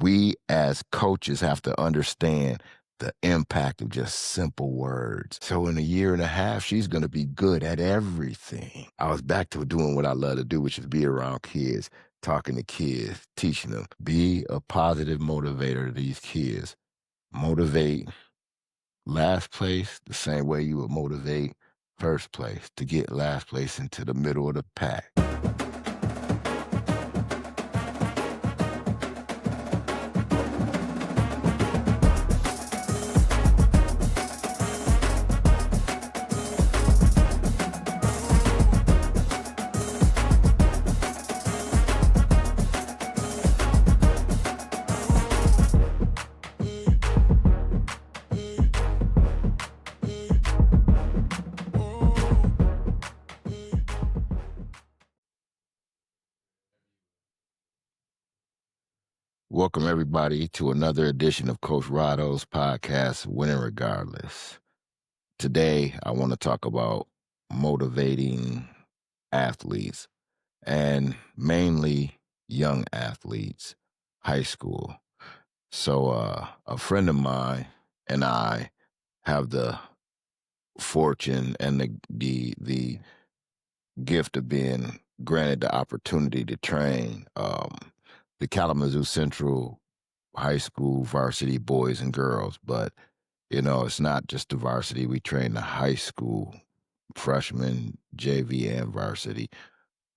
we as coaches have to understand the impact of just simple words. So in a year and a half, she's going to be good at everything. I was back to doing what I love to do, which is be around kids, talking to kids, teaching them. Be a positive motivator to these kids. Motivate last place the same way you would motivate first place to get last place into the middle of the pack. Welcome, everybody, to another edition of Coach Rodo's podcast, Winning Regardless. Today, I want to talk about motivating athletes, and mainly young athletes, high school. So a friend of mine and I have the fortune and the gift of being granted the opportunity to train the Kalamazoo Central High School varsity boys and girls. But, it's not just the varsity. We train the high school freshmen, JV, and varsity.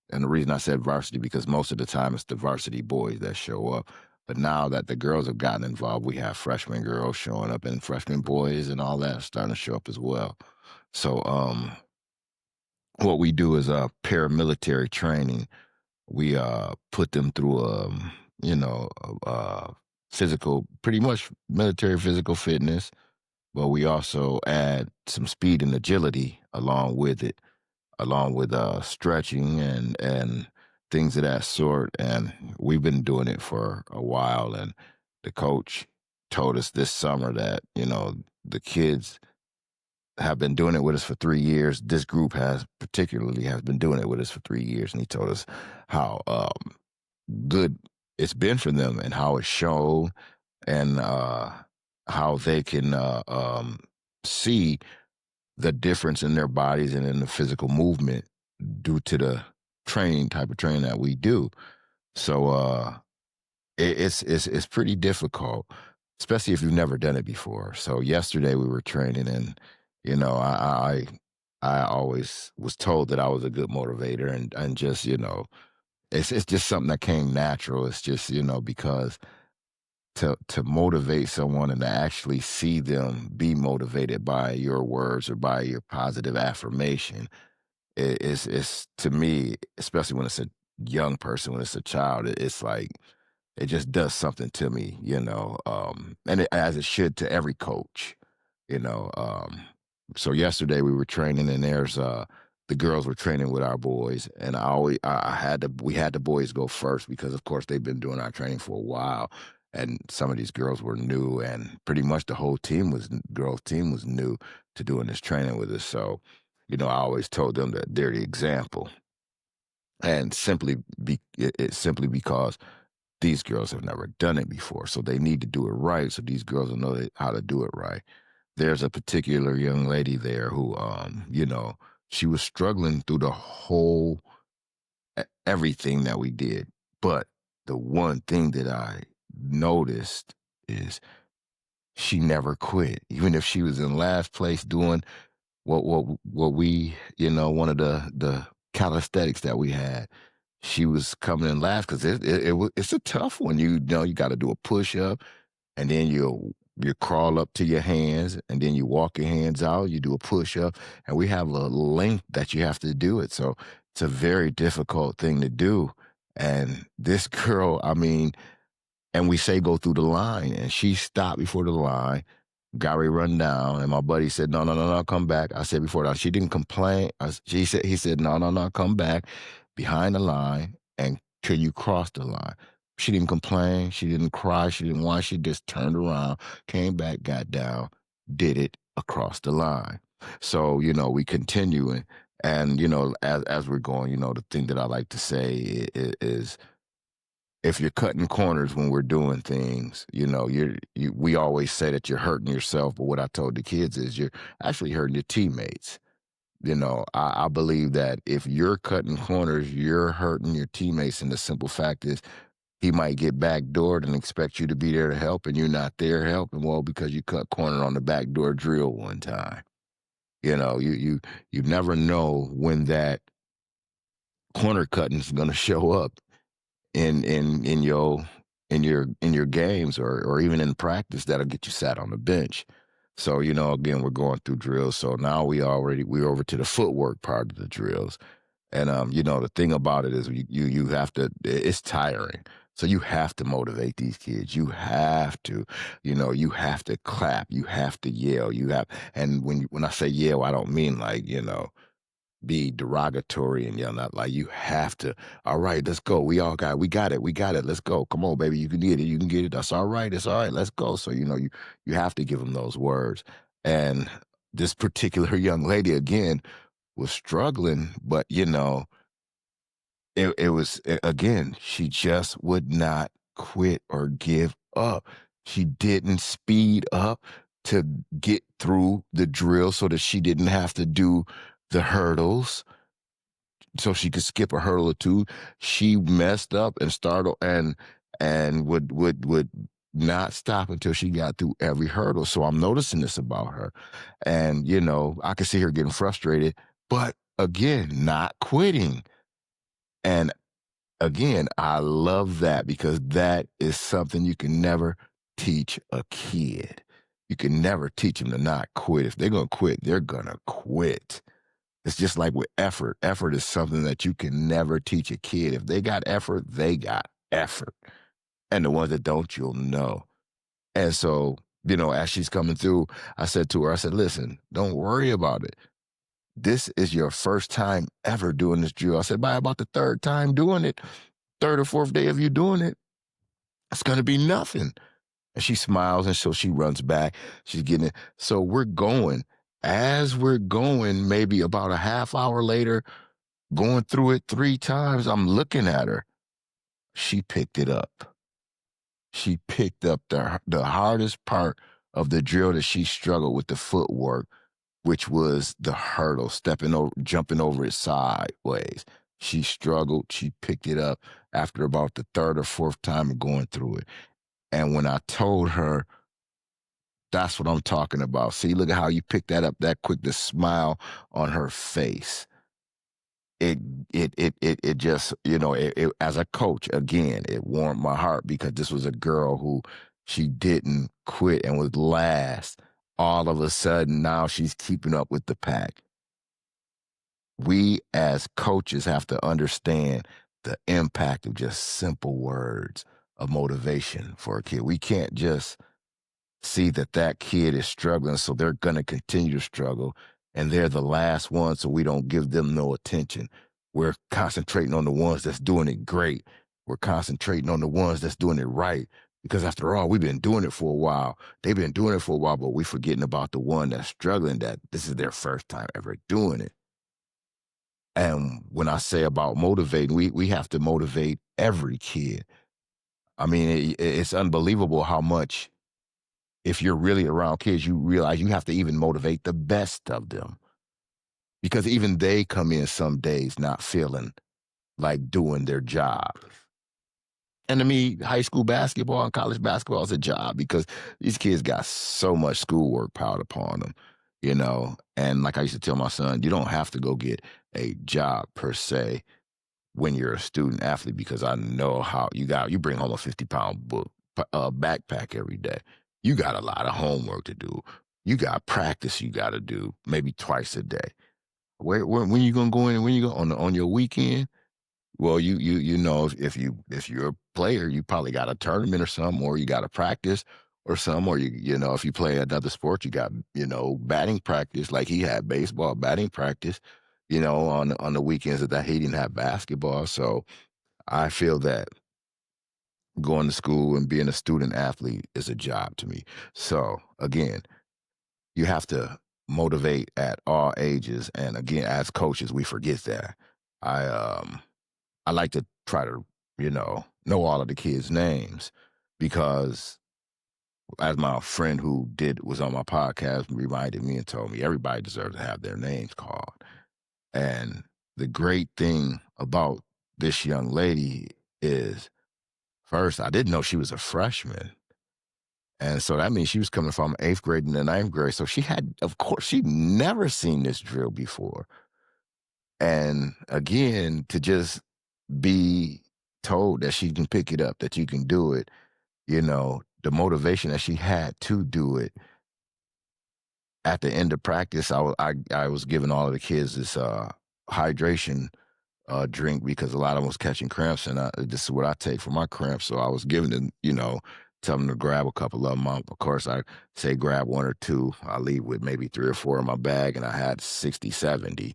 And the reason I said varsity, because most of the time it's the varsity boys that show up. But now that the girls have gotten involved, we have freshman girls showing up and freshman boys and all that starting to show up as well. So what we do is paramilitary training. We put them through physical, pretty much military physical fitness, but we also add some speed and agility along with it, along with stretching and things of that sort. And we've been doing it for a while. And the coach told us this summer that, the kids have been doing it with us for 3 years. This group has been doing it with us for 3 years. And he told us how good it's been for them and how it's shown and how they can see the difference in their bodies and in the physical movement due to the type of training that we do. So it's pretty difficult, especially if you've never done it before. So yesterday we were training, and I always was told that I was a good motivator, and just it's just something that came natural. It's just because to motivate someone and to actually see them be motivated by your words or by your positive affirmation, it's to me, especially when it's a young person, when it's a child, it's like it just does something to me, and as it should to every coach, you know. So yesterday we were training, and the girls were training with our boys, and we had the boys go first because of course they've been doing our training for a while, and some of these girls were new, and pretty much the whole girls team was new to doing this training with us. So, I always told them that they're the example, and it's simply because these girls have never done it before, so they need to do it right. So these girls will know how to do it right. There's a particular young lady there who, she was struggling through the whole everything that we did. But the one thing that I noticed is she never quit, even if she was in last place doing what we, one of the calisthenics that we had. She was coming in last because it's a tough one. You got to do a push up, and then you crawl up to your hands, and then you walk your hands out. You do a push up, and we have a length that you have to do it. So it's a very difficult thing to do. And this girl, and we say go through the line, and she stopped before the line, got ready to run down, and my buddy said, no, no, no, no, come back. I said before that, she didn't complain. He said, no, no, no, come back behind the line and till you cross the line. She didn't complain. She didn't cry. She didn't whine. She just turned around, came back, got down, did it across the line. So, we continue. And as we're going, the thing that I like to say is if you're cutting corners when we're doing things, we always say that you're hurting yourself, but what I told the kids is you're actually hurting your teammates. I believe that if you're cutting corners, you're hurting your teammates. And the simple fact is, he might get backdoored and expect you to be there to help, and you're not there helping. Well, because you cut corner on the backdoor drill one time. You never know when that corner cutting is going to show up in your games, or even in practice that'll get you sat on the bench. So, again, we're going through drills. So now we're over to the footwork part of the drills. And the thing about it is you have to, it's tiring. So you have to motivate these kids. You have to clap, you have to yell, and when I say yell, I don't mean like, be derogatory and yell out, like you have to, all right, let's go. We got it. Let's go. Come on, baby. You can get it. You can get it. That's all right. It's all right. Let's go. So, you have to give them those words. And this particular young lady, again, was struggling, but again, she just would not quit or give up. She didn't speed up to get through the drill so that she didn't have to do the hurdles, so she could skip a hurdle or two. She messed up and started and would not stop until she got through every hurdle. So I'm noticing this about her. And I could see her getting frustrated, but again, not quitting. And again, I love that, because that is something you can never teach a kid. You can never teach them to not quit. If they're going to quit, they're going to quit. It's just like with effort. Effort is something that you can never teach a kid. If they got effort, they got effort. And the ones that don't, you'll know. And so, as she's coming through, I said to her, I said, listen, don't worry about it. This is your first time ever doing this drill. I said, by about the third time doing it, third or fourth day of you doing it, it's going to be nothing. And she smiles, and so she runs back. She's getting it. So we're going. As we're going, maybe about a half hour later, going through it 3 times, I'm looking at her. She picked it up. She picked up the hardest part of the drill that she struggled with, the footwork, which was the hurdle, jumping over it sideways. She struggled. She picked it up after about the third or fourth time of going through it. And when I told her, that's what I'm talking about. See, look at how you picked that up that quick, the smile on her face. It just, as a coach, again, it warmed my heart, because this was a girl who, she didn't quit and was last. All of a sudden, now she's keeping up with the pack. We as coaches have to understand the impact of just simple words of motivation for a kid. We can't just see that kid is struggling, so they're going to continue to struggle, and they're the last ones, so we don't give them no attention. We're concentrating on the ones that's doing it great. We're concentrating on the ones that's doing it right, because after all, we've been doing it for a while. They've been doing it for a while, but we're forgetting about the one that's struggling, that this is their first time ever doing it. And when I say about motivating, we have to motivate every kid. I mean, it's unbelievable how much, if you're really around kids, you realize you have to even motivate the best of them, because even they come in some days not feeling like doing their job. And to me, high school basketball and college basketball is a job, because these kids got so much schoolwork piled upon them, And like I used to tell my son, you don't have to go get a job per se when you're a student athlete, because I know how you bring home a 50-pound backpack every day. You got a lot of homework to do. You got practice you got to do maybe twice a day. When you gonna go in? When you go on your weekend? Well, if you're a player, you probably got a tournament or something, or you got a practice or something, or if you play another sport, you got batting practice. Like he had baseball batting practice, on the weekends that he didn't have basketball. So I feel that going to school and being a student athlete is a job to me. So again, you have to motivate at all ages, and again, as coaches, we forget that. I um I like to try to, know all of the kids' names because as my friend who did was on my podcast reminded me and told me everybody deserves to have their names called. And the great thing about this young lady is first, I didn't know she was a freshman. And so that means she was coming from eighth grade and the ninth grade. So she had, of course, she'd never seen this drill before. And again, to just be told that she can pick it up, that you can do it, the motivation that she had to do it. At the end of practice, I was giving all of the kids this hydration drink because a lot of them was catching cramps, and this is what I take for my cramps. So I was giving them, tell them to grab a couple of them. Of course, I say grab one or two. I leave with maybe 3 or 4 in my bag, and I had 60, 70.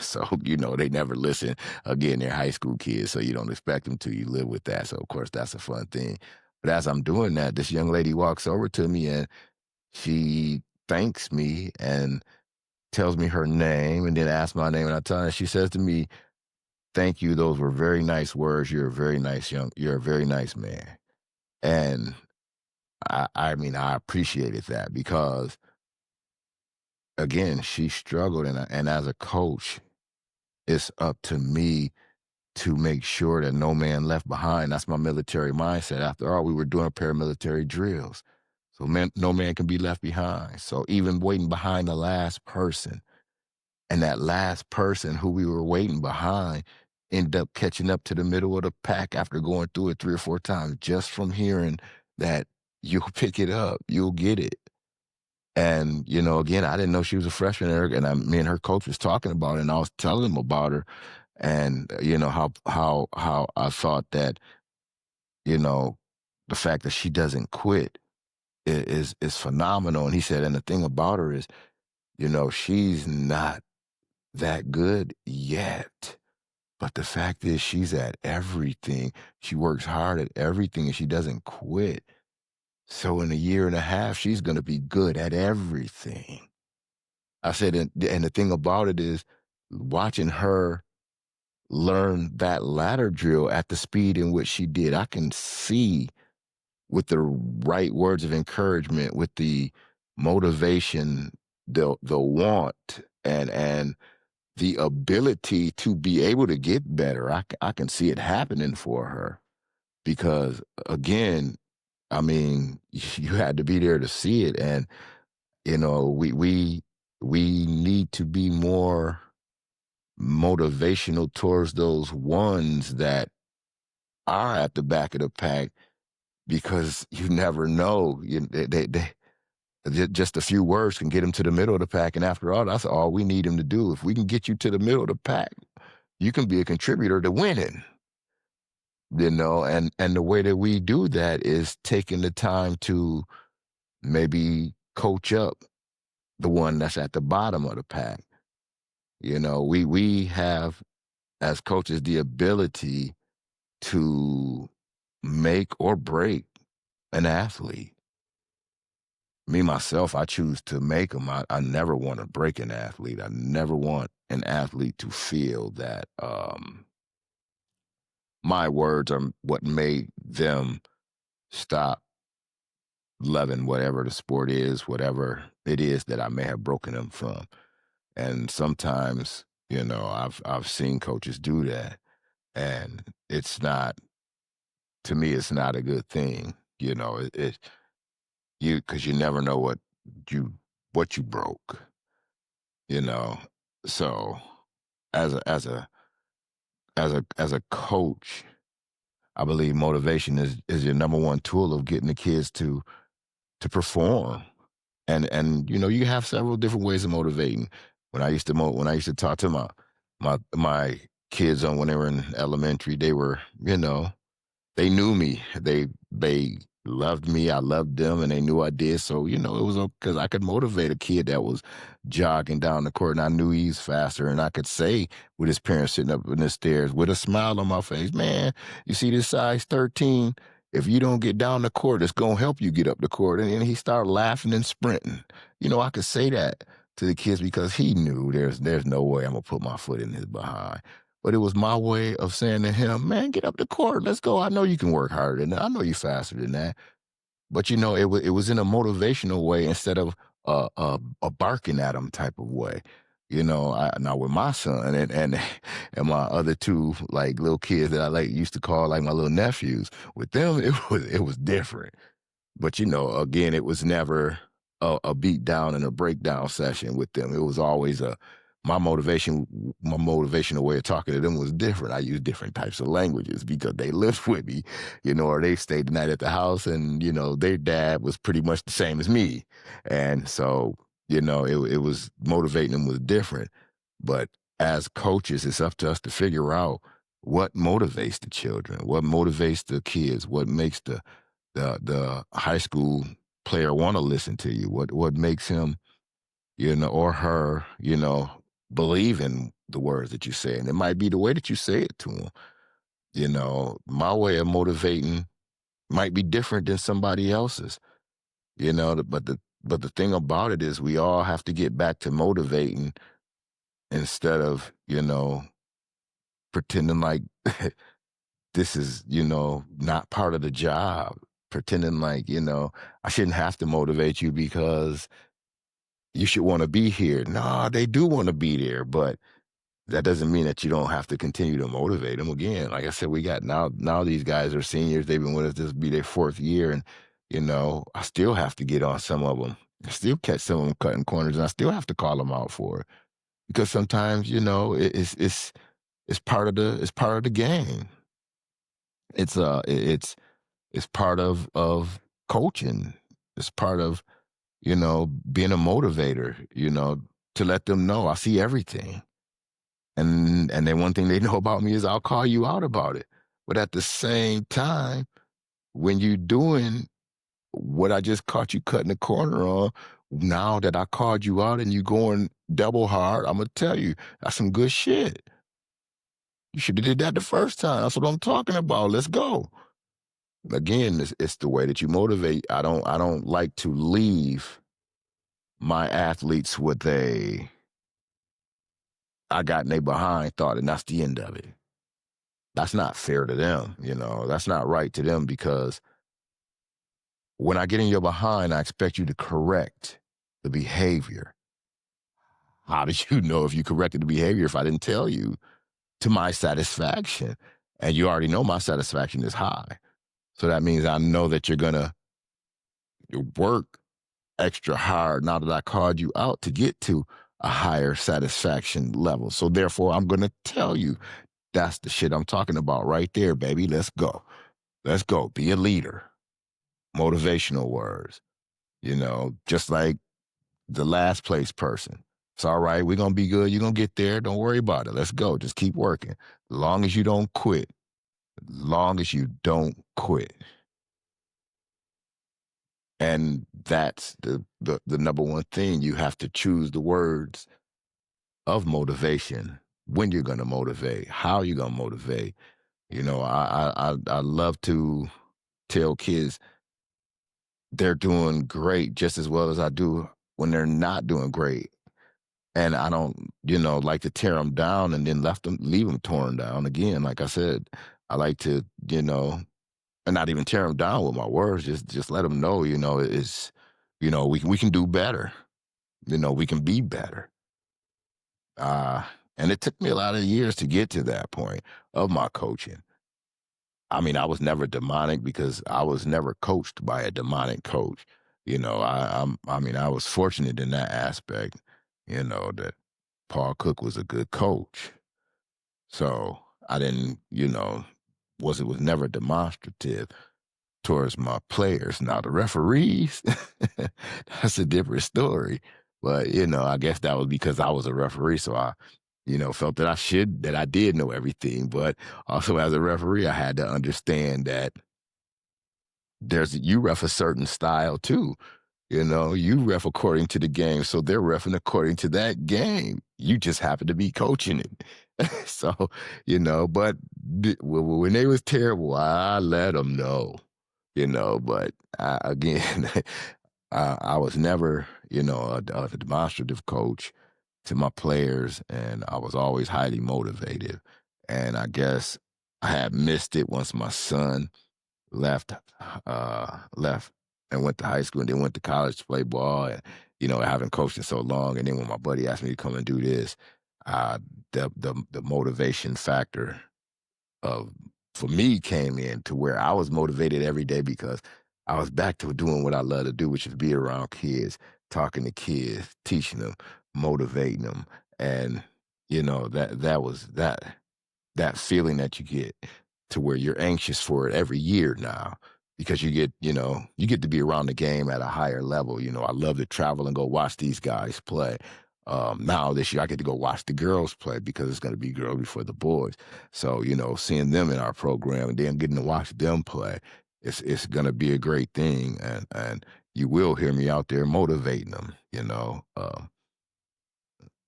So, they never listen. Again, they're high school kids, so you don't expect them to. You live with that. So, of course, that's a fun thing. But as I'm doing that, this young lady walks over to me, and she thanks me and tells me her name and then asks my name. And I tell her, she says to me, "Thank you. Those were very nice words. You're a very nice man." And I mean, I appreciated that because again, she struggled. And as a coach, it's up to me to make sure that no man left behind. That's my military mindset. After all, we were doing paramilitary drills. So no man can be left behind. So even waiting behind the last person, and that last person who we were waiting behind ended up catching up to the middle of the pack after going through it 3 or 4 times just from hearing that you'll pick it up, you'll get it. And, again, I didn't know she was a freshman, Eric, and me and her coach was talking about it, and I was telling him about her and, how I thought that, you know, the fact that she doesn't quit is phenomenal. And he said, and the thing about her is, she's not that good yet. But the fact is, she's at everything. She works hard at everything and she doesn't quit. So in a year and a half, she's going to be good at everything. I said, and the thing about it is, watching her learn that ladder drill at the speed in which she did, I can see with the right words of encouragement, with the motivation, the want, and the ability to be able to get better. I can see it happening for her because, again, I mean, you had to be there to see it. And, we need to be more motivational towards those ones that are at the back of the pack because you never know. Just a few words can get them to the middle of the pack. And after all, that's all we need them to do. If we can get you to the middle of the pack, you can be a contributor to winning, and the way that we do that is taking the time to maybe coach up the one that's at the bottom of the pack. We have as coaches the ability to make or break an athlete. Me, myself, I choose to make them. I never want to break an athlete. I never want an athlete to feel that my words are what made them stop loving whatever the sport is, whatever it is that I may have broken them from. And sometimes, I've seen coaches do that, and it's not, to me, it's not a good thing. Because you never know you you broke. You know, so as a coach, I believe motivation is your number one tool of getting the kids to perform. And you have several different ways of motivating. When I used to talk to my kids on when they were in elementary, they were, they knew me. They loved me. I loved them, and they knew I did. So it was because I could motivate a kid that was jogging down the court, and I knew he's faster, and I could say with his parents sitting up in the stairs with a smile on my face, "Man, you see this size 13? If you don't get down the court, it's gonna help you get up the court." And then he started laughing and sprinting. I could say that to the kids because he knew there's no way I'm gonna put my foot in his behind. But it was my way of saying to him, "Man, get up the court. Let's go. I know you can work harder than that. I know you faster than that." But, it was in a motivational way instead of a barking at him type of way. Now with my son and and my other two, like, little kids that I, like, used to call, like, my little nephews, with them, it was different. But, again, it was never a beat down and a breakdown session with them. It was always my motivational way of talking to them was different. I used different types of languages because they lived with me, or they stayed the night at the house, and, their dad was pretty much the same as me. And so, it was motivating them was different. But as coaches, it's up to us to figure out what motivates the children, what motivates the kids, what makes the high school player want to listen to you, what makes him, or her, believe in the words that you say. And it might be the way that you say it to them. My way of motivating might be different than somebody else's. But the thing about it is we all have to get back to motivating instead of, pretending like this is, not part of the job. Pretending like, I shouldn't have to motivate you because you should want to be here. No, they do want to be there, but that doesn't mean that you don't have to continue to motivate them. Again, like I said, we got now these guys are seniors. They've been with us. This will be their fourth year. And, I still have to get on some of them. I still catch some of them cutting corners, and I still have to call them out for it. Because sometimes, it's part of the game. It's part of coaching. It's part of, being a motivator, to let them know I see everything. And then one thing they know about me is I'll call you out about it. But at the same time, when you doing what I just caught you cutting the corner on, now that I called you out and you going double hard, I'm gonna tell you that's some good shit. You should have did that the first time. That's what I'm talking about. Let's go. Again, it's the way that you motivate. I don't like to leave my athletes with a I got in they behind thought, and that's the end of it. That's not fair to them, That's not right to them because when I get in your behind, I expect you to correct the behavior. How did you know if you corrected the behavior if I didn't tell you to my satisfaction? And you already know my satisfaction is high. So that means I know that you're going to work extra hard now that I called you out to get to a higher satisfaction level. So therefore, I'm going to tell you that's the shit I'm talking about right there, baby. Let's go. Let's go. Be a leader. Motivational words, just like the last place person. It's all right. We're going to be good. You're going to get there. Don't worry about it. Let's go. Just keep working. As long as you don't quit. As long as you don't quit. And that's the number one thing. You have to choose the words of motivation, when you're going to motivate, how you're going to motivate. I love to tell kids they're doing great just as well as I do when they're not doing great. And I don't, like to tear them down and then leave them torn down. Again, like I said, I like to, and not even tear them down with my words, just let them know, it's, we can do better. We can be better. Uh, and it took me a lot of years to get to that point of my coaching. I mean, I was never demonic because I was never coached by a demonic coach. I mean, I was fortunate in that aspect, that Paul Cook was a good coach. So I didn't, was never demonstrative towards my players. Now the referees, that's a different story. But, I guess that was because I was a referee. So I, felt that I did know everything. But also as a referee, I had to understand that you ref a certain style too. You ref according to the game. So they're refing according to that game. You just happen to be coaching it. So, but when they was terrible, I let them know, but again, I was never, a demonstrative coach to my players, and I was always highly motivated. And I guess I had missed it once my son left, left and went to high school and then went to college to play ball. And, having coached in so long. And then when my buddy asked me to come and do this, uh, the motivation factor of for me came in to where I was motivated every day because I was back to doing what I love to do, which is be around kids, talking to kids, teaching them, motivating them. And, that feeling that you get to where you're anxious for it every year now because you get to be around the game at a higher level. I love to travel and go watch these guys play. Now this year I get to go watch the girls play because it's going to be girls before the boys. So, seeing them in our program and then getting to watch them play, it's going to be a great thing. And you will hear me out there motivating them.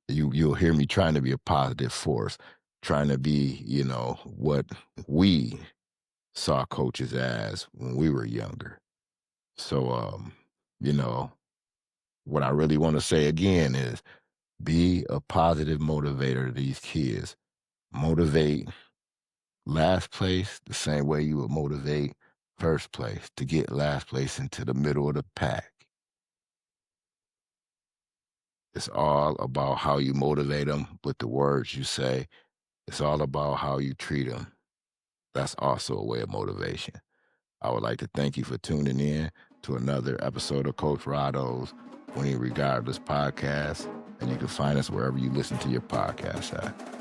You'll hear me trying to be a positive force, trying to be, what we saw coaches as when we were younger. So, you know, what I really want to say again is be a positive motivator to these kids. Motivate last place the same way you would motivate first place to get last place into the middle of the pack. It's all about how you motivate them with the words you say. It's all about how you treat them. That's also a way of motivation. I would like to thank you for tuning in to another episode of Coach Rodo's Winning Regardless podcast. And you can find us wherever you listen to your podcast at.